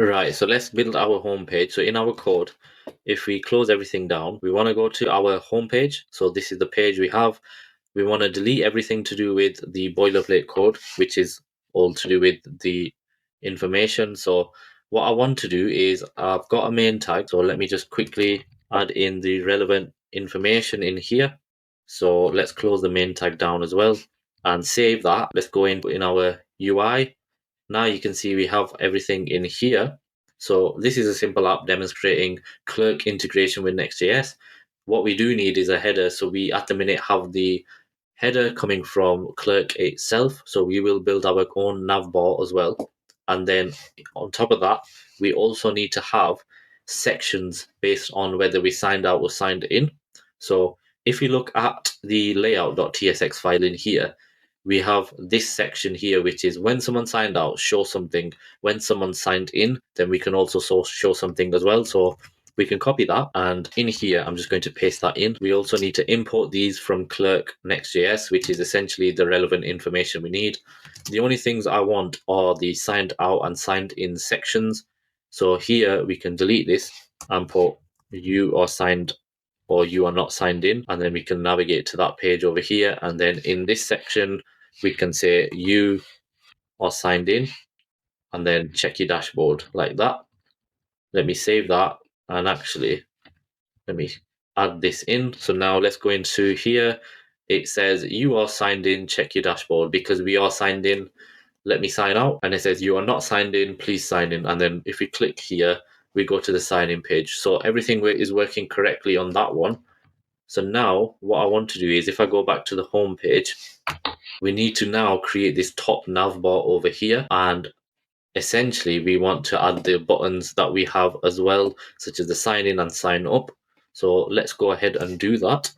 Right, so let's build our home page. So in our code, if we close everything down, we want to go to our home page. So this is the page we have. We want to delete everything to do with the boilerplate code, which is all to do with the information. So what I want to do is I've got a main tag. So let me just quickly add in the relevant information in here. So let's close the main tag down as well and save that. Let's go in our UI. Now you can see we have everything in here. So this is a simple app demonstrating Clerk integration with Next.js. What we do need is a header. So we at the minute have the header coming from Clerk itself. So we will build our own nav bar as well. And then on top of that, we also need to have sections based on whether we signed out or signed in. So if you look at the layout.tsx file in here, we have this section here, which is when someone signed out, show something. When someone signed in, then we can also show something as well. So we can copy that, and in here I'm just going to paste that in. We also need to import these from Clerk Next.js, which is essentially the relevant information we need. The only things I want are the signed out and signed in sections. So here we can delete this and put you are signed or you are not signed in, and then we can navigate to that page over here, and then in this section we can say you are signed in and then check your dashboard like that. Let me save that, and actually let me add this in. So now let's go into here. It says you are signed in, check your dashboard. Because we are signed in, let me sign out. And it says you are not signed in, please sign in. And then if we click here, we go to the sign in page. So everything is working correctly on that one. So now what I want to do is if I go back to the home page, we need to now create this top nav bar over here, and essentially we want to add the buttons that we have as well, such as the sign in and sign up. So let's go ahead and do that.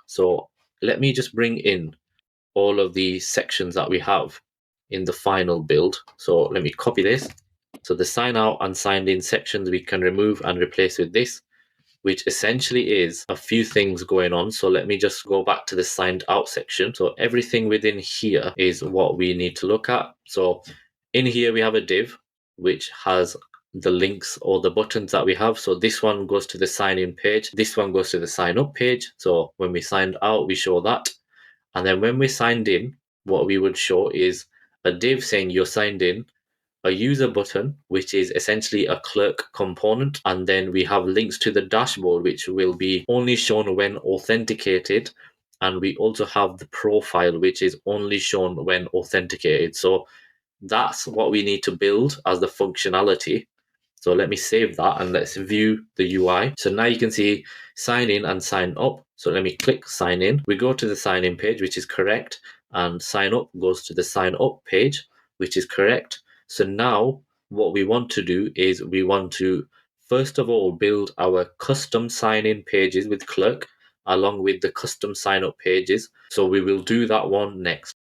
So let me just bring in all of the sections that we have in the final build. So let me copy this. So the sign out and signed in sections we can remove and replace with this, which essentially is a few things going on. So let me just go back to the signed out section. So everything within here is what we need to look at. So in here we have a div which has the links or the buttons that we have. So this one goes to the sign in page. This one goes to the sign up page. So when we signed out, we show that. And then when we signed in, what we would show is a div saying you're signed in, a user button, which is essentially a Clerk component. And then we have links to the dashboard, which will be only shown when authenticated. And we also have the profile, which is only shown when authenticated. So that's what we need to build as the functionality. So let me save that and let's view the UI. So now you can see sign in and sign up. So let me click sign in. We go to the sign in page, which is correct. And sign up goes to the sign up page, which is correct. So now what we want to do is we want to first of all build our custom sign in pages with Clerk along with the custom sign up pages. So we will do that one next.